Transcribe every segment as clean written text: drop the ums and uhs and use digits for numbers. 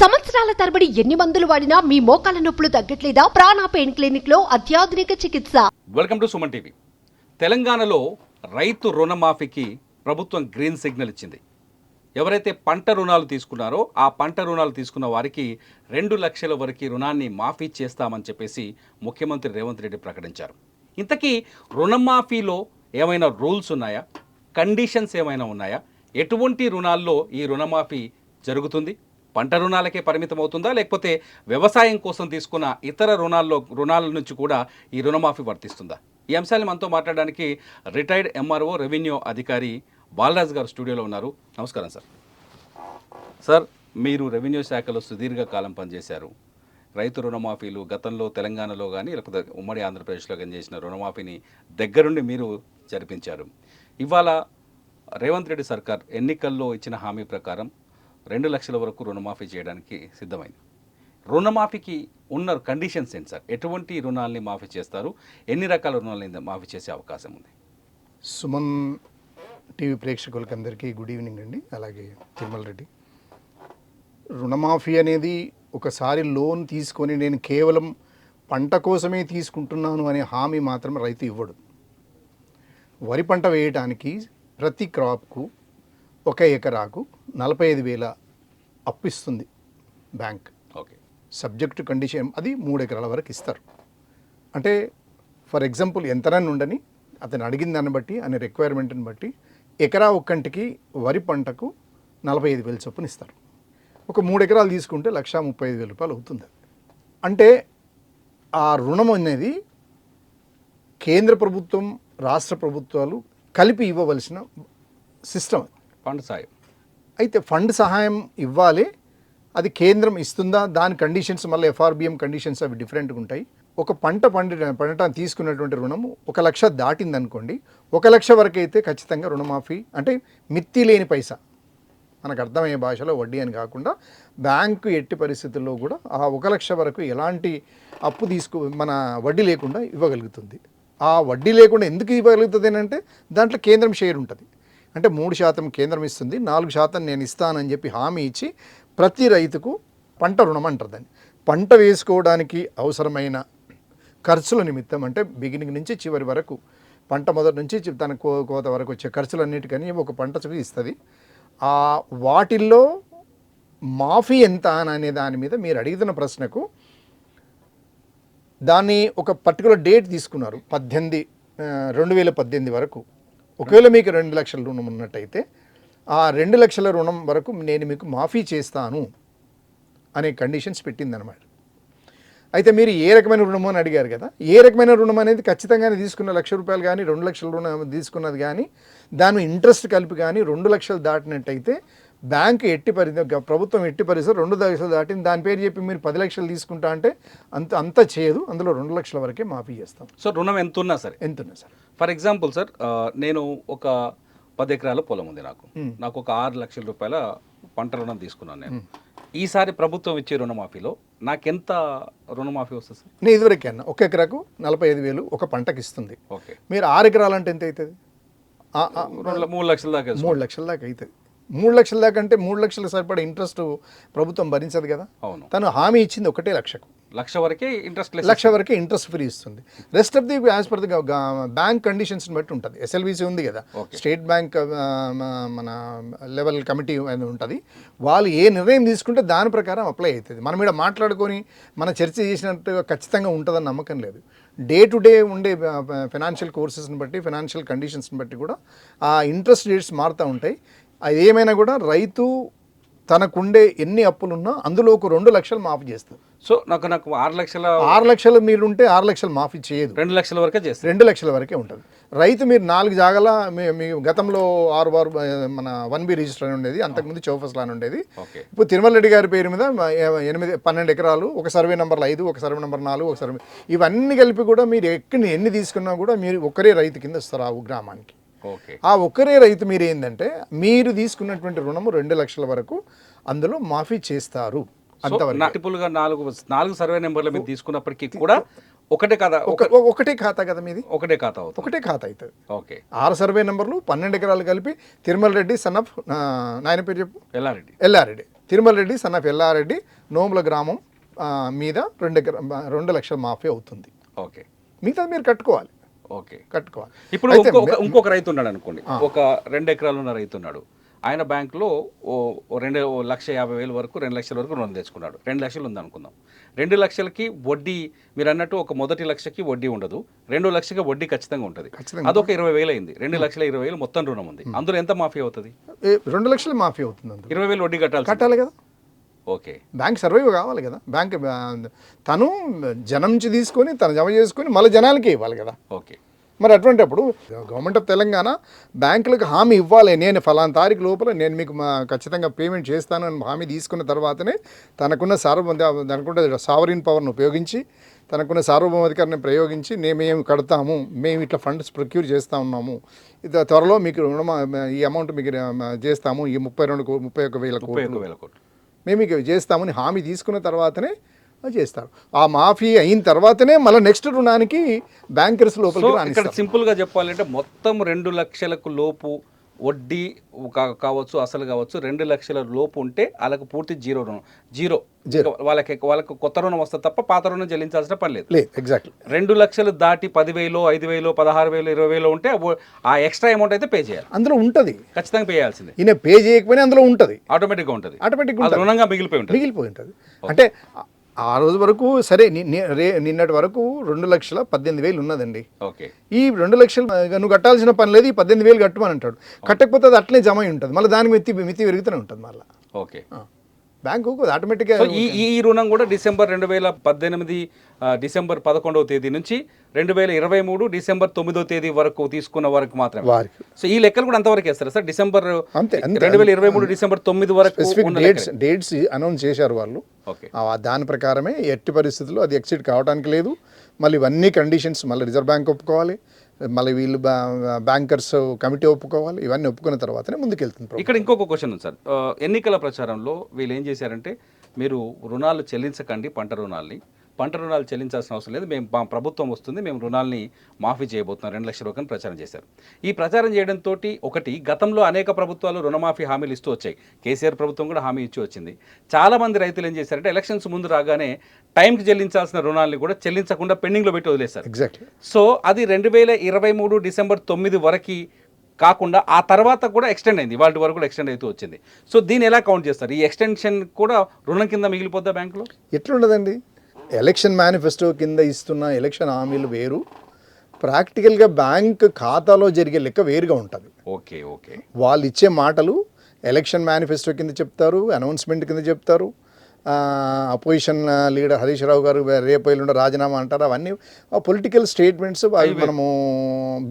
సంవత్సరాల తరబడి ఎన్ని మందులు వాడినా మీ మోకాల నొప్పులు తగ్గట్లేదా? ప్రాణ పెయిన్ క్లినిక్ లో అత్యాధునిక చికిత్స. Welcome to Suman TV. తెలంగాణలో రైతు రుణమాఫీకి ప్రభుత్వం గ్రీన్ సిగ్నల్ ఇచ్చింది. ఎవరైతే పంట రుణాలు తీసుకున్నారో ఆ పంట రుణాలు తీసుకున్న వారికి 2 లక్షల వరకు రుణాన్ని మాఫీ చేస్తామని చెప్పేసి ముఖ్యమంత్రి రేవంత్ రెడ్డి ప్రకటించారు. ఇంతకీ రుణమాఫీలో ఏమైనా రూల్స్ ఉన్నాయా? కండిషన్స్ ఏమైనా ఉన్నాయా? ఎటువంటి రుణాల్లో ఈ రుణమాఫీ జరుగుతుంది? పంట రుణాలకే పరిమితం అవుతుందా, లేకపోతే వ్యవసాయం కోసం తీసుకున్న ఇతర రుణాల నుంచి కూడా ఈ రుణమాఫీ వర్తిస్తుందా? ఈ అంశాన్ని మనతో మాట్లాడడానికి రిటైర్డ్ ఎంఆర్ఓ రెవెన్యూ అధికారి బాలరాజ్ గారు స్టూడియోలో ఉన్నారు. నమస్కారం సార్. సార్, మీరు రెవెన్యూ శాఖలో సుదీర్ఘ కాలం పనిచేశారు. రైతు రుణమాఫీలు గతంలో తెలంగాణలో కానీ లేకపోతే ఉమ్మడి ఆంధ్రప్రదేశ్లో కానీ చేసిన రుణమాఫీని దగ్గరుండి మీరు జరిపించారు. ఇవాళ రేవంత్ రెడ్డి సర్కార్ ఎన్నికల్లో ఇచ్చిన హామీ ప్రకారం 2 లక్షల వరకు రుణమాఫీ చేయడానికి సిద్ధమైంది. రుణమాఫీకి ఉన్న కండిషన్స్ ఏంటి సార్? ఎటువంటి రుణాలని మాఫీ చేస్తారు? ఎన్ని రకాల రుణాలని మాఫీ చేసే అవకాశం ఉంది? సుమన్ టీవీ ప్రేక్షకులకి అందరికీ గుడ్ ఈవినింగ్ అండి. అలాగే తిరుమల రెడ్డి. రుణమాఫీ అనేది ఒకసారి లోన్ తీసుకొని నేను కేవలం పంట కోసమే తీసుకుంటున్నాను అనే హామీ మాత్రం రైతు ఇవ్వడు. వరి పంట వేయడానికి ప్రతి క్రాప్కు 1 ఎకరాకు 45,000 అప్పిస్తుంది బ్యాంక్. ఓకే. సబ్జెక్టు కండిషన్ అది 3 ఎకరాల వరకు ఇస్తారు. అంటే ఫర్ ఎగ్జాంపుల్ ఎంతనని ఉండని అతను అడిగిన దాన్ని బట్టి అనే రిక్వైర్మెంట్ని బట్టి ఎకరా ఒక్కంటికి వరి పంటకు 45,000 చొప్పున ఇస్తారు. ఒక 3 ఎకరాలు తీసుకుంటే 1,35,000 రూపాయలు అవుతుంది. అంటే ఆ రుణం అనేది కేంద్ర ప్రభుత్వం రాష్ట్ర ప్రభుత్వాలు కలిపి ఇవ్వవలసిన సిస్టమ్. ఫండ్ సాయం అయితే ఫండ్ సహాయం ఇవ్వాలి. అది కేంద్రం ఇస్తుందా? దాని కండిషన్స్ మళ్ళీ ఎఫ్ఆర్బిఎం కండిషన్స్ అవి డిఫరెంట్గా ఉంటాయి. ఒక పంట తీసుకున్నటువంటి రుణము 1 లక్ష దాటిందనుకోండి, 1 లక్ష వరకు అయితే ఖచ్చితంగా రుణమాఫీ, అంటే మిత్తి లేని పైసా, మనకు అర్థమయ్యే భాషలో వడ్డీ అని కాకుండా బ్యాంకు ఎట్టి పరిస్థితుల్లో కూడా ఆ 1 లక్ష వరకు ఎలాంటి అప్పు మన వడ్డీ లేకుండా ఇవ్వగలుగుతుంది. ఆ వడ్డీ లేకుండా ఎందుకు ఇవ్వగలుగుతుంది అంటే దాంట్లో కేంద్రం షేర్ ఉంటుంది. అంటే 3% కేంద్రం ఇస్తుంది, 4% నేను ఇస్తానని చెప్పి హామీ ఇచ్చి ప్రతి రైతుకు పంట రుణం అంటారు దాన్ని. పంట వేసుకోవడానికి అవసరమైన ఖర్చుల నిమిత్తం, అంటే బిగినింగ్ నుంచి చివరి వరకు, పంట మొదటి నుంచి తన కోత వరకు వచ్చే ఖర్చులన్నిటికని ఒక పంటకు ఇస్తుంది. వాటిల్లో మాఫీ ఎంత అనే దాని మీద మీరు అడుగుతున్న ప్రశ్నకు దాన్ని ఒక పర్టికులర్ డేట్ తీసుకున్నారు, 2018 వరకు. ఒకవేళ మీకు 2 లక్షల రుణం ఉన్నట్టయితే ఆ 2 లక్షల రుణం వరకు నేను మీకు మాఫీ చేస్తాను అనే కండిషన్స్ పెట్టిందనమాట. అయితే మీరు ఏ రకమైన రుణం అని అడిగారు కదా. ఏ రకమైన రుణం అనేది ఖచ్చితంగానే తీసుకున్న 1 లక్ష రూపాయలు కానీ 2 లక్షల రుణం తీసుకున్నది కానీ దాని ఇంట్రెస్ట్ కలిపి కానీ 2 లక్షలు దాటినట్టయితే బ్యాంకు ప్రభుత్వం ఎట్టి పరిస్థితి 2 లక్షలు దాటింది దాని పేరు చెప్పి మీరు 10 లక్షలు తీసుకుంటా అంటే అంత చేయదు. అందులో 2 లక్షల వరకే మాఫీ చేస్తాం. సో రుణం ఎంత ఉన్నా సరే. ఫర్ ఎగ్జాంపుల్ సార్, నేను ఒక 10 ఎకరాల పొలం ఉంది, నాకు ఒక 6 లక్షల రూపాయల పంట రుణం తీసుకున్నాను నేను. ఈసారి ప్రభుత్వం ఇచ్చే రుణమాఫీలో నాకెంత రుణమాఫీ వస్తుంది సార్? నేను ఇదివరకే అన్న 1 ఎకరాకు 45,000 ఒక పంటకి ఇస్తుంది. ఓకే. మీరు 6 ఎకరాలంటే ఎంత అవుతుంది? 3 లక్షల దాకా. 3 లక్షల దాకా అవుతుంది. 3 లక్షల దాకా అంటే 3 లక్షలు సరిపడే ఇంట్రెస్ట్ ప్రభుత్వం భరించదు కదా. అవును. తను హామీ ఇచ్చింది 1 లక్షకు. 1 వరకే ఇంట్రెస్ట్, 1 వరకే ఇంట్రెస్ట్ ఫ్రీ ఇస్తుంది. Rest of the as per the bank conditions బట్టి ఉంటుంది. ఎస్ఎల్బిసి ఉంది కదా, స్టేట్ బ్యాంక్ మన లెవెల్ కమిటీ అని ఉంటుంది. వాళ్ళు ఏ నిర్ణయం తీసుకుంటే దాని ప్రకారం అప్లై అవుతుంది. మనం ఇక్కడ మాట్లాడుకొని మన చర్చ చేసినట్టుగా ఖచ్చితంగా ఉంటుందని నమ్మకం లేదు. డే టు డే ఉండే ఫైనాన్షియల్ కోర్సెస్ని బట్టి, ఫైనాన్షియల్ కండిషన్స్ని బట్టి కూడా ఆ ఇంట్రెస్ట్ రేట్స్ మారుతూ ఉంటాయి. అది ఏమైనా కూడా రైతు తనకుండే ఎన్ని అప్పులున్నా అందులో ఒక 2 లక్షలు మాఫీ చేస్తారు. సో నాకు 6 లక్షలు మీరు ఉంటే 6 లక్షలు మాఫీ చేయదు, 2 లక్షల వరకే చేస్తారు. 2 లక్షల వరకే ఉంటుంది. రైతు మీరు 4 జాగాల మీ గతంలో 6 మన 1B రిజిస్టర్ అని ఉండేది, అంతకుముందు చౌఫస్లా అని ఉండేది. ఇప్పుడు తిరుమల రెడ్డి గారి పేరు మీద 12 ఎకరాలు, ఒక సర్వే నెంబర్ 5, ఒక సర్వే నెంబర్ 4, ఒక సర్వే, ఇవన్నీ కలిపి కూడా మీరు ఎన్ని తీసుకున్నా కూడా మీరు ఒకరే రైతు కింద వస్తారు ఆ గ్రామానికి. ఆ ఒక్కరే రైతు మీరు ఏంటంటే మీరు తీసుకున్నటువంటి రుణము 2 లక్షల వరకు అందులో మాఫీ చేస్తారు. అంతవరకు 4 సర్వే నెంబర్ల మీద తీసుకున్నప్పటికీ కూడా ఒకటే ఖాతా కదా మీది, ఒకటే ఖాతా అవుతుంది. ఓకే. 6 సర్వే నెంబర్లు 12 ఎకరాలు కలిపి తిరుమల రెడ్డి సన్ ఆఫ్ నాయన పేరు చెప్పు, ఎల్లారెడ్డి తిరుమల రెడ్డి సన్ ఆఫ్ ఎల్లారెడ్డి నోముల గ్రామం మీద 2 లక్షల మాఫీ అవుతుంది. ఓకే, మిగతా మీరు కట్టుకోవాలి. ఓకే. కట్టుకోవాలి. ఇప్పుడు ఇంకొక రైతు ఉన్నాడు అనుకోండి, ఒక 2 ఎకరాలు ఉన్న రైతు ఉన్నాడు. ఆయన బ్యాంకులో 2,50,000 వరకు 2 లక్షల వరకు రుణం తెచ్చుకున్నాడు. 2 లక్షలు ఉంది అనుకుందాం. 2 లక్షలకి వడ్డీ మీరు అన్నట్టు ఒక మొదటి లక్షకి వడ్డీ ఉండదు, 2 లక్షకి వడ్డీ ఖచ్చితంగా ఉంటుంది. అదొక 20,000 అయింది. 2,20,000 మొత్తం రుణం ఉంది. అందులో ఎంత మాఫీ అవుతుంది? 2 లక్షలు మాఫీ అవుతుంది. 20,000 వడ్డీ కట్టాలి కదా. ఓకే, బ్యాంక్ సర్వైవ్ కావాలి కదా. బ్యాంక్ తను జనం నుంచి తీసుకొని తను జమ చేసుకొని మళ్ళీ జనాలకి ఇవ్వాలి కదా. ఓకే. మరి అటువంటిప్పుడు గవర్నమెంట్ ఆఫ్ తెలంగాణ బ్యాంకులకు హామీ ఇవ్వాలి, నేను ఫలానా తారీఖు లోపల నేను మీకు ఖచ్చితంగా పేమెంట్ చేస్తాను అని హామీ తీసుకున్న తర్వాతనే తనకున్న సావరీన్ పవర్ను ఉపయోగించి తనకున్న సార్వభౌమాధికారాన్ని ప్రయోగించి మేము కడతాము, మేము ఇట్లా ఫండ్స్ ప్రొక్యూర్ చేస్తూ ఉన్నాము, త్వరలో మీకు ఈ అమౌంట్ మీకు చేస్తాము, ఈ 31,000 కోట్లు మేము ఇక చేస్తామని హామీ తీసుకున్న తర్వాతనే చేస్తారు. ఆ మాఫీ అయిన తర్వాతనే మళ్ళీ నెక్స్ట్ రుణానికి బ్యాంకర్స్ లోపలికి ఇక్కడ సింపుల్గా చెప్పాలంటే మొత్తం 2 లక్షలకు లోపు వడ్డీ కావచ్చు అసలు కావచ్చు 2 లక్షల లోపు ఉంటే వాళ్ళకు పూర్తి జీరో రుణం. జీరో వాళ్ళకి కొత్త రుణం వస్తే తప్ప పాత రుణం చెల్లించాల్సిన పని లేదు. ఎగ్జాక్ట్లీ. 2 లక్షలు దాటి 10,000, 5,000, 16,000, 20,000 ఉంటే ఆ ఎక్స్ట్రా అమౌంట్ అయితే పే చేయాలి. అందులో ఉంటుంది, ఖచ్చితంగా పే చేయాల్సిందే. ఈయన పే చేయకపోయినా అందులో ఉంటుంది, ఆటోమేటిక్గా ఉంటుంది, ఆటోమేటిక్గా రుణంగా మిగిలిపోయి ఉంటుంది. అంటే ఆ రోజు వరకు సరే నిన్నటి వరకు 2,18,000 ఉన్నదండి. ఓకే. ఈ 2 లక్షలు నువ్వు కట్టాల్సిన పని లేదు, ఈ 18,000 కట్టమని అంటాడు. కట్టకపోతే అది అట్లే జమ అయి ఉంటుంది, మళ్ళీ దానికి మితి పెరుగుతూనే ఉంటుంది మళ్ళీ. ఓకే. బ్యాంకు ఆటోమేటిక్గా ఈ రుణం కూడా డిసెంబర్ 2018 డిసెంబర్ 11వ తేదీ నుంచి 2023 డిసెంబర్ 9వ తేదీ వరకు తీసుకున్న వరకు మాత్రమే. సో ఈ లెక్కలు కూడా అంతవరకు వేస్తారు సార్. డిసెంబర్ 2023 డిసెంబర్ 9 వరకు డేట్స్ అనౌన్స్ చేశారు వాళ్ళు. దాని ప్రకారమే ఎట్టి పరిస్థితుల్లో అది ఎక్సిట్ కావడానికి లేదు. మళ్ళీ ఇవన్నీ కండిషన్స్ మళ్ళీ రిజర్వ్ బ్యాంక్ ఒప్పుకోవాలి, మళ్ళీ వీళ్ళు బ్యాంకర్స్ కమిటీ ఒప్పుకోవాలి. ఇవన్నీ ఒప్పుకున్న తర్వాతనే ముందుకెళ్తుంది. ఇక్కడ ఇంకొక క్వశ్చన్ ఉంది సార్. ఎన్నికల ప్రచారంలో వీళ్ళు ఏం చేశారంటే మీరు రుణాలు చెల్లించకండి, పంట రుణాలు చెల్లించాల్సిన అవసరం లేదు, మా ప్రభుత్వం వస్తుంది, మేము రుణాలని మాఫీ చేయబోతున్నాం 2 లక్షల రూపాయలు ప్రచారం చేశారు. ఈ ప్రచారం చేయడంతో ఒకటి గతంలో అనేక ప్రభుత్వాలు రుణమాఫీ హామీలు ఇస్తూ వచ్చాయి. కేసీఆర్ ప్రభుత్వం కూడా హామీ ఇచ్చి వచ్చింది. చాలామంది రైతులు ఏం చేశారంటే ఎలక్షన్స్ ముందు రాగానే టైంకి చెల్లించాల్సిన రుణాలని కూడా చెల్లించకుండా పెండింగ్లో పెట్టి వదిలేశారు. ఎగ్జాక్ట్లీ. సో అది 2023 డిసెంబర్ 9 వరకు కాకుండా ఆ తర్వాత కూడా ఎక్స్టెండ్ అయింది, వాటి వరకు కూడా ఎక్స్టెండ్ అవుతూ వచ్చింది. సో దీన్ని ఎలా కౌంట్ చేస్తారు? ఈ ఎక్స్టెన్షన్ కూడా రుణం కింద మిగిలిపోద్దా బ్యాంకులో? ఎట్లుండదండి, ఎలక్షన్ మేనిఫెస్టో కింద ఇస్తున్న ఎలక్షన్ హామీలు వేరు, ప్రాక్టికల్గా బ్యాంక్ ఖాతాలో జరిగే లెక్క వేరుగా ఉంటుంది. ఓకే. ఓకే. వాళ్ళు ఇచ్చే మాటలు ఎలక్షన్ మేనిఫెస్టో కింద చెప్తారు, అనౌన్స్మెంట్ కింద చెప్తారు. అపోజిషన్ లీడర్ హరీష్ రావు గారు రేపు ఎల్లుండి రాజీనామా అంటారు. అవన్నీ పొలిటికల్ స్టేట్మెంట్స్, అవి మనము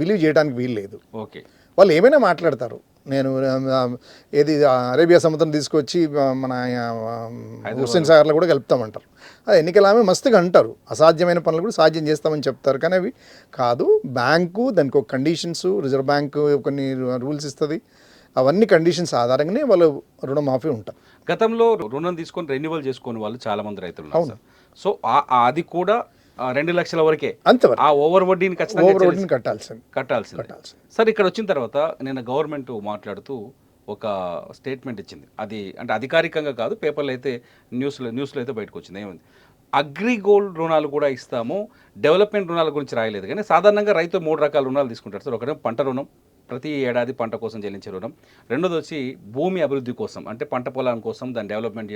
బిలీవ్ చేయడానికి వీలు లేదు. ఓకే. వాళ్ళు ఏమైనా మాట్లాడతారు. నేను ఏది అరేబియా సముద్రం తీసుకొచ్చి మన హుస్సేన్ సాగర్లో కూడా కలుపుతామంటారు. అది ఎన్నికలామే మస్తుగా అంటారు. అసాధ్యమైన పనులు కూడా సాధ్యం చేస్తామని చెప్తారు, కానీ అవి కాదు. బ్యాంకు దానికి ఒక కండిషన్స్, రిజర్వ్ బ్యాంకు కొన్ని రూల్స్ ఇస్తుంది. అవన్నీ కండిషన్స్ ఆధారంగానే వాళ్ళు రుణమాఫీ ఉంటారు. గతంలో రుణం తీసుకొని రెన్యువల్ చేసుకునే వాళ్ళు చాలా మంది రైతులు ఉన్నారు. సో అది కూడా 2 లక్షల వరకే, అంతవరకు ఆ ఓవర్ వడ్డీని ఖచ్చితంగా కట్టాల్సింది. సార్ ఇక్కడ వచ్చిన తర్వాత నిన్న గవర్నమెంట్ మాట్లాడుతూ ఒక స్టేట్మెంట్ ఇచ్చింది. అది అంటే అధికారికంగా కాదు, పేపర్లో అయితే న్యూస్లో అయితే బయటకు వచ్చింది. ఏముంది, అగ్రిగోల్డ్ రుణాలు కూడా ఇస్తాము, డెవలప్మెంట్ రుణాల గురించి రాయలేదు. కానీ సాధారణంగా రైతు 3 రకాల రుణాలు తీసుకుంటారు సార్. ఒకటి పంట రుణం, ప్రతి ఏడాది పంట కోసం చెల్లించే రుణం. రెండోది వచ్చి భూమి అభివృద్ధి కోసం, అంటే పంట పొలం కోసం దాన్ని డెవలప్మెంట్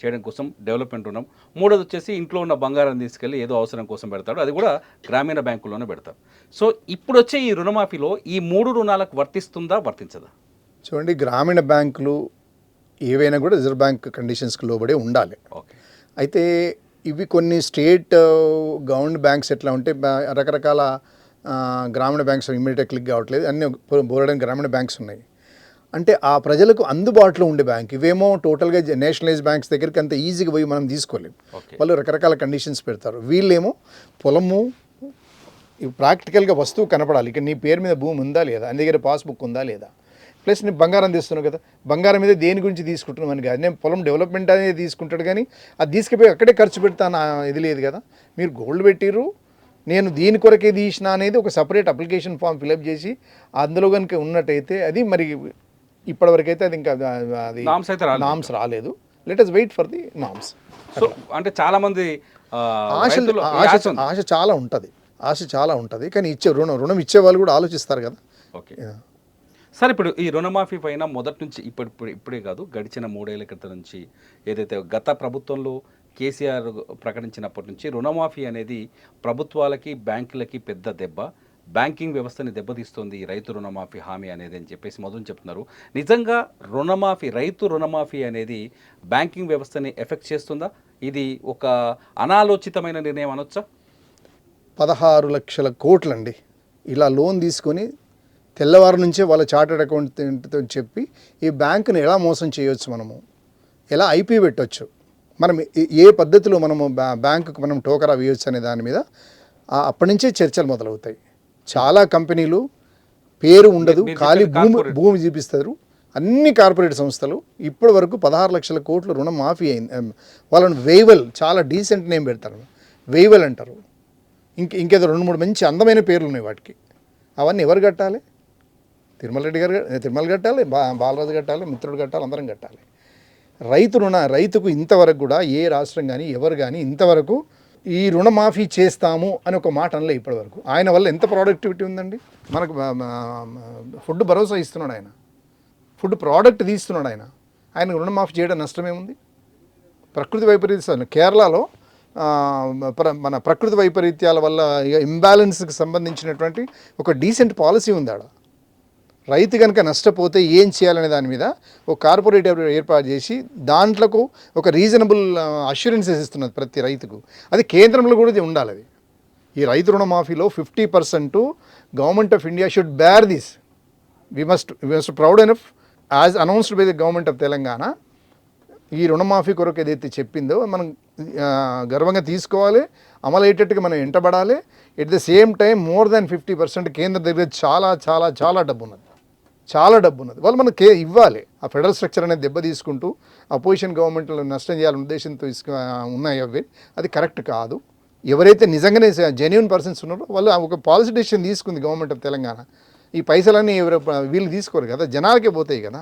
చేయడం కోసం డెవలప్మెంట్ రుణం. మూడోది వచ్చేసి ఇంట్లో ఉన్న బంగారం తీసుకెళ్ళి ఏదో అవసరం కోసం పెడతాడు, అది కూడా గ్రామీణ బ్యాంకుల్లోనే పెడతారు. సో ఇప్పుడు వచ్చే ఈ రుణమాఫీలో ఈ 3 రుణాలకు వర్తిస్తుందా, వర్తించదా? చూడండి, గ్రామీణ బ్యాంకులు ఏవైనా కూడా రిజర్వ్ బ్యాంక్ కండిషన్స్కి లోబడే ఉండాలి. ఓకే. అయితే ఇవి కొన్ని స్టేట్ గవర్నమెంట్ బ్యాంక్స్ ఎట్లా ఉంటే రకరకాల గ్రామీణ బ్యాంక్స్ ఇమ్మీడియట్గా క్లిక్ కావట్లేదు, అన్ని బోర్డైన గ్రామీణ బ్యాంక్స్ ఉన్నాయి. అంటే ఆ ప్రజలకు అందుబాటులో ఉండే బ్యాంక్ ఇవేమో టోటల్గా నేషనలైజ్ బ్యాంక్స్ దగ్గరికి అంత ఈజీగా పోయి మనం తీసుకోలేము. వాళ్ళు రకరకాల కండిషన్స్ పెడతారు. వీళ్ళేమో పొలము ప్రాక్టికల్గా వస్తువు కనపడాలి, ఇక నీ పేరు మీద భూమి ఉందా లేదా, నీ దగ్గర పాస్బుక్ ఉందా లేదా, ప్లస్ నేను బంగారం తీస్తున్నావు కదా, బంగారం మీద దేని గురించి తీసుకుంటున్నావు అని కాదు. నేను పొలం డెవలప్మెంట్ అనేది తీసుకుంటాడు, కానీ అది తీసుకుపోయి అక్కడే ఖర్చు పెడతాను ఇది లేదు కదా. మీరు గోల్డ్ పెట్టిర్రు, నేను దీని కొరకే తీసిన అనేది ఒక సపరేట్ అప్లికేషన్ ఫామ్ ఫిలప్ చేసి అందులో కనుక ఉన్నట్టయితే అది మరి ఇప్పటివరకు అయితే అది ఇంకా అది నామ్స్ రాలేదు. Let us wait for the names. So అంటే చాలా మంది రైతులు ఈ ఆశ ఆశ ఉంది. ఆశ చాలా ఉంటుంది, ఆశ చాలా ఉంటుంది. కానీ ఇచ్చే రుణం ఇచ్చే వాళ్ళు కూడా ఆలోచిస్తారు కదా. ఓకే సార్, ఇప్పుడు ఈ రుణమాఫీ పైన మొదటి నుంచి ఇప్పుడే కాదు, గడిచిన 3 ఏళ్ల క్రితం నుంచి ఏదైతే గత ప్రభుత్వంలో కేసీఆర్ ప్రకటించినప్పటి నుంచి రుణమాఫీ అనేది ప్రభుత్వాలకి బ్యాంకులకి పెద్ద దెబ్బ, బ్యాంకింగ్ వ్యవస్థని దెబ్బతీస్తుంది ఈ రైతు రుణమాఫీ హామీ అనేది అని చెప్పేసి మొదలు చెప్తున్నారు. నిజంగా రైతు రుణమాఫీ అనేది బ్యాంకింగ్ వ్యవస్థని ఎఫెక్ట్ చేస్తుందా? ఇది ఒక అనాలోచితమైన నిర్ణయం అనొచ్చా? 16 లక్షల కోట్లండి ఇలా లోన్ తీసుకొని తెల్లవారు నుంచే వాళ్ళ చార్టెడ్ అకౌంట్తో చెప్పి ఈ బ్యాంకుని ఎలా మోసం చేయొచ్చు, మనము ఎలా ఐపీ పెట్టవచ్చు, మనం ఏ పద్ధతిలో మనము బ్యాంకుకు మనం టోకరా వేయొచ్చు అనే దాని మీద అప్పటి నుంచే చర్చలు మొదలవుతాయి. చాలా కంపెనీలు పేరు ఉండదు, ఖాళీ భూమి చూపిస్తారు. అన్ని కార్పొరేట్ సంస్థలు ఇప్పటి వరకు 16 లక్షల కోట్ల రుణం మాఫీ అయింది. వాళ్ళని వేవల్, చాలా డీసెంట్ నేమ్ పెడతారు, వేవల్ అంటారు. ఇంకేదో 2-3 మంచి అందమైన పేర్లు ఉన్నాయి వాటికి. అవన్నీ ఎవరు కట్టాలి? తిరుమల కట్టాలి, బాలరాజు కట్టాలి, మిత్రుడు కట్టాలి, అందరం కట్టాలి. రైతుకు ఇంతవరకు కూడా ఏ రాష్ట్రం కానీ ఎవరు కానీ ఇంతవరకు ఈ రుణమాఫీ చేస్తాము అని ఒక మాట అనలే ఇప్పటి వరకు. ఆయన వల్ల ఎంత ప్రొడక్టివిటీ ఉందండి. మనకు ఫుడ్ భరోసా ఇస్తున్నాడు ఆయన, ఫుడ్ ప్రోడక్ట్ తీస్తున్నాడు ఆయన రుణమాఫీ చేయడం నష్టమేముంది? ప్రకృతి వైపరీత్యాలు కేరళలో మన ప్రకృతి వైపరీత్యాల వల్ల ఇంబ్యాలెన్స్కి సంబంధించినటువంటి ఒక డీసెంట్ పాలసీ ఉంది ఆడ. రైతు కనుక నష్టపోతే ఏం చేయాలనే దాని మీద ఒక కార్పొరేటివ్ ఏర్పాటు చేసి దాంట్లకు ఒక రీజనబుల్ అష్యూరెన్సెస్ ఇస్తున్నది ప్రతి రైతుకు. అది కేంద్రంలో కూడా ఉండాలి. అది ఈ రైతు రుణమాఫీలో 50% government of India should bear this. We must proud enough as announced by the government of Telangana. ఈ రుణమాఫీ కొరకు ఏదైతే చెప్పిందో మనం గర్వంగా తీసుకోవాలి, అమలయ్యేటట్టుగా మనం వెంటబడాలి. At the same time more than 50% కేంద్ర దగ్గర చాలా చాలా చాలా డబ్బు ఉన్నది, చాలా డబ్బు ఉన్నది. వాళ్ళు మనకి ఇవ్వాలి. ఆ ఫెడరల్ స్ట్రక్చర్ అనేది దెబ్బ తీసుకుంటూ అపోజిషన్ గవర్నమెంట్లో నష్టం చేయాలనే ఉద్దేశంతో ఉన్నాయి అవి. అది కరెక్ట్ కాదు. ఎవరైతే నిజంగానే జెన్యూన్ పర్సన్స్ ఉన్నారో వాళ్ళు ఒక పాలసీ డెసిషన్ తీసుకుంది గవర్నమెంట్ ఆఫ్ తెలంగాణ. ఈ పైసలన్నీ వీళ్ళు తీసుకోరు కదా, జనాలకే పోతాయి కదా,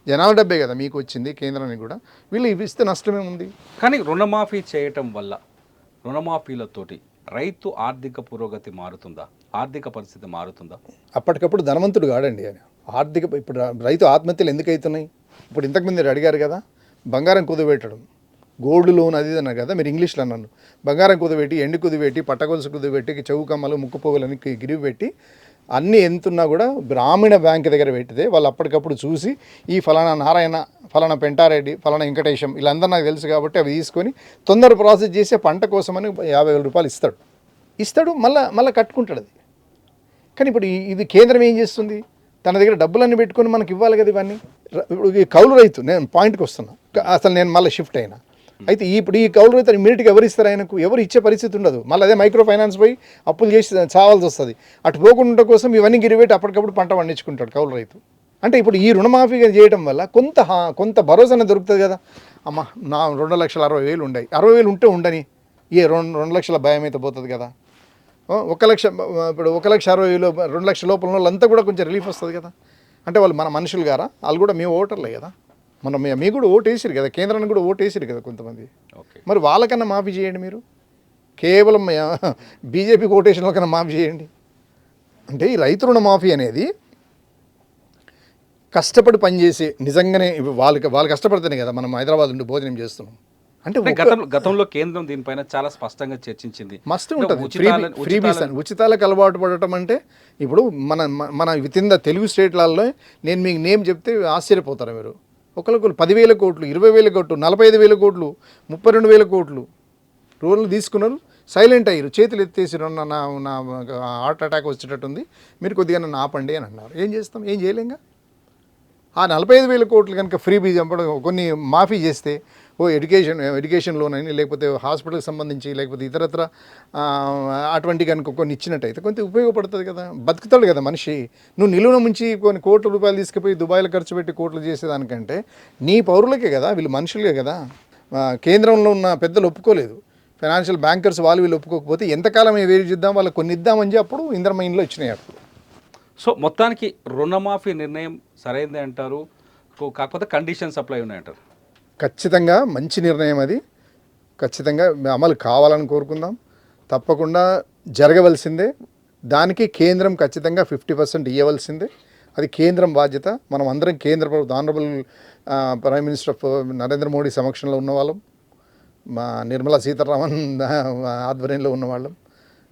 జనాల డబ్బే కదా మీకు వచ్చింది కేంద్రానికి కూడా. వీళ్ళు ఇస్తే నష్టమే ఉంది. కానీ రుణమాఫీ చేయటం వల్ల, రుణమాఫీలతోటి రైతు ఆర్థిక పురోగతి మారుతుందా? ఆర్థిక పరిస్థితి మారుతుందా? అప్పటికప్పుడు ధనవంతుడు కాడండి ఆయన. ఇప్పుడు రైతు ఆత్మహత్యలు ఎందుకు అవుతున్నాయి? ఇప్పుడు ఇంతకుముందు మీరు అడిగారు కదా, బంగారం కుదువెట్టడం, గోల్డ్ లోన్ అది అన్నారు కదా, మీరు ఇంగ్లీష్లో అన్నాను. బంగారం కుదువెట్టి, ఎండు కుదువెట్టి, పట్టగొలుసు కుదువెట్టి, చౌకమ్మలు, ముక్కు పోగులని గిరివి పెట్టి అన్నీ ఎంతున్నా కూడా గ్రామీణ బ్యాంక్ దగ్గర పెట్టితే వాళ్ళు అప్పటికప్పుడు చూసి ఈ ఫలానా నారాయణ, ఫలానా పెంటారెడ్డి, ఫలానా వెంకటేశం వీళ్ళందరూ నాకు తెలుసు కాబట్టి అవి తీసుకొని తొందర ప్రాసెస్ చేసే పంట కోసమని 50,000 రూపాయలు ఇస్తాడు, మళ్ళీ కట్టుకుంటాడు అది. కానీ ఇప్పుడు ఇది కేంద్రం ఏం చేస్తుంది? తన దగ్గర డబ్బులన్నీ పెట్టుకొని మనకి ఇవ్వాలి కదా ఇవన్నీ. ఇప్పుడు ఈ కౌలు రైతు, నేను పాయింట్కి వస్తున్నా, అసలు నేను మళ్ళీ షిఫ్ట్ అయినా. అయితే ఇప్పుడు ఈ కౌలు రైతు ఇమీడియట్గా ఎవరు ఇస్తారు? ఆయనకు ఎవరు ఇచ్చే పరిస్థితి ఉండదు. మళ్ళీ అదే మైక్రో ఫైనాన్స్ పోయి అప్పులు చేసి చావాల్సి వస్తుంది. అటు పోకుండా కోసం ఇవన్నీ గిరిపెట్టి అప్పటికప్పుడు పంట పండించుకుంటాడు కౌలు రైతు. అంటే ఇప్పుడు ఈ రుణమాఫీ చేయడం వల్ల కొంత భరోసానే దొరుకుతుంది కదా. అమ్మ నా 2,60,000 ఉన్నాయి, 60,000 ఉంటే ఉండని, 2 లక్షల భయం అయితే పోతుంది కదా. 1 లక్ష, ఇప్పుడు 1,60,000 2 లక్షల లోపల వాళ్ళంతా కూడా కొంచెం రిలీఫ్ వస్తుంది కదా. అంటే వాళ్ళు మన మనుషులు గారా? వాళ్ళు కూడా మేము ఓటర్లే కదా, మీకు కూడా ఓటు వేసారు కదా, కేంద్రానికి కూడా ఓటు వేసారు కదా కొంతమంది. మరి వాళ్ళకన్నా మాఫీ చేయండి. మీరు కేవలం బీజేపీకి ఓటేసిన వాళ్ళకన్నా మాఫీ చేయండి. అంటే ఈ రైతు రుణ మాఫీ అనేది కష్టపడి పనిచేసి నిజంగానే వాళ్ళు కష్టపడితేనే కదా మనం హైదరాబాద్ నుండి భోజనం చేస్తున్నాం. అంటే గతంలో కేంద్రం దీనిపైన చాలా స్పష్టంగా చర్చించింది. మస్తు ఉంటుంది ఫ్రీబీస్ అని. ఉచితాలకు అలవాటు పడటం అంటే ఇప్పుడు మన విత్ ఇన్ ద తెలుగు స్టేట్లలో నేను మీకు నేమ్ చెప్తే ఆశ్చర్యపోతారు మీరు. ఒకరికి 10,000 కోట్లు, 20,000 కోట్లు, 45,000 కోట్లు, 32,000 కోట్లు రూరల్ తీసుకున్నారు, సైలెంట్ అయ్యారు, చేతులు ఎత్తేసారు. నా హార్ట్ అటాక్ వచ్చేటట్టుంది, మీరు కొద్దిగా నన్ను ఆపండి అని అన్నారు. ఏం చేస్తాం? ఏం చేయలేంగా. ఆ 45,000 కోట్లు కనుక ఫ్రీబీ చంపడం, కొన్ని మాఫీ చేస్తే ఎడ్యుకేషన్ లోన్ అని, లేకపోతే హాస్పిటల్కి సంబంధించి, లేకపోతే ఇతరత్ర అటువంటి కనుక కొన్ని ఇచ్చినట్టయితే కొంత ఉపయోగపడుతుంది కదా, బతుకుతాడు కదా మనిషి. నువ్వు నిలువున ముంచి కొన్ని కోట్ల రూపాయలు తీసుకుపోయి దుబాయ్లో ఖర్చు పెట్టి కోట్లు చేసేదానికంటే నీ పౌరులకే కదా, వీళ్ళు మనుషులకే కదా. కేంద్రంలో ఉన్న పెద్దలు ఒప్పుకోలేదు, ఫైనాన్షియల్ బ్యాంకర్స్ వీళ్ళు ఒప్పుకోకపోతే ఎంతకాలం వేరు చేద్దాం, వాళ్ళకి కొన్ని ఇద్దామని చెప్పి అప్పుడు ఇంద్రమైన్లో ఇచ్చినాయి అప్పుడు. సో మొత్తానికి రుణమాఫీ నిర్ణయం సరైనదే అంటారు, కాకపోతే కండిషన్స్ అప్లై ఉన్నాయంటారు. ఖచ్చితంగా మంచి నిర్ణయం అది. ఖచ్చితంగా అమలు కావాలని కోరుకుందాం. తప్పకుండా జరగవలసిందే. దానికి కేంద్రం ఖచ్చితంగా 50% ఇవ్వవలసిందే. అది కేంద్రం బాధ్యత. మనం అందరం కేంద్ర ప్రభుత్వం honourable prime minister of Narendra Modi సమక్షంలో ఉన్నవాళ్ళం, మా నిర్మలా సీతారామన్ ఆధ్వర్యంలో ఉన్నవాళ్ళం.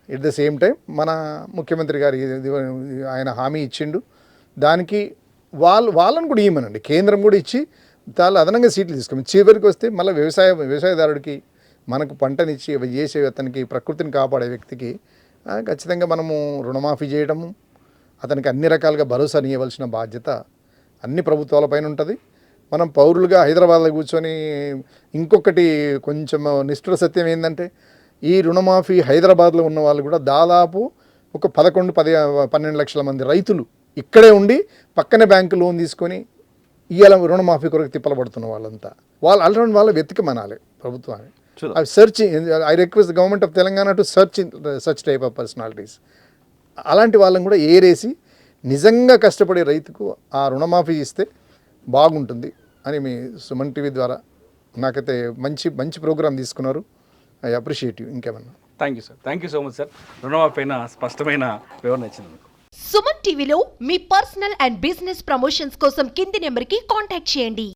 ఎట్ ద సేమ్ టైం మన ముఖ్యమంత్రి గారి ఆయన హామీ ఇచ్చిండు. దానికి వాళ్ళని కూడా ఇవ్వమనండి, కేంద్రం కూడా ఇచ్చి చాలా అదనంగా సీట్లు తీసుకోమని. చివరికి వస్తే మళ్ళీ వ్యవసాయదారుడికి మనకు పంటనిచ్చి అవి చేసే అతనికి ప్రకృతిని కాపాడే వ్యక్తికి ఖచ్చితంగా మనము రుణమాఫీ చేయడము, అతనికి అన్ని రకాలుగా భరోసాని ఇవ్వవలసిన బాధ్యత అన్ని ప్రభుత్వాలపైన ఉంటుంది. మనం పౌరులుగా హైదరాబాద్లో కూర్చొని ఇంకొకటి కొంచెం నిష్ఠుర సత్యం ఏంటంటే, ఈ రుణమాఫీ హైదరాబాద్లో ఉన్న వాళ్ళు కూడా దాదాపు ఒక 11-12 లక్షల మంది రైతులు ఇక్కడే ఉండి పక్కనే బ్యాంకు లోన్ తీసుకొని ఇవాళ రుణమాఫీ కొరకు తిప్పలబడుతున్న వాళ్ళంతా అలాంటి వాళ్ళు వెతికమనాలి ప్రభుత్వాన్ని. Search I request government of Telangana to search such type of personalities. అలాంటి వాళ్ళని కూడా ఏరేసి నిజంగా కష్టపడే రైతుకు ఆ రుణమాఫీ ఇస్తే బాగుంటుంది అని మీ సుమన్ టీవీ ద్వారా నాకైతే మంచి ప్రోగ్రామ్ తీసుకున్నారు. I appreciate you. ఇంకేమన్నా? Thank you sir, thank you so much sir. రుణమాఫీ పైన స్పష్టమైన వివరణ ఇచ్చినందుకు. సుమన్ టీవీలో మీ పర్సనల్ అండ్ బిజినెస్ ప్రమోషన్స్ కోసం కింది నెంబర్కి కాంటాక్ట్ చేయండి.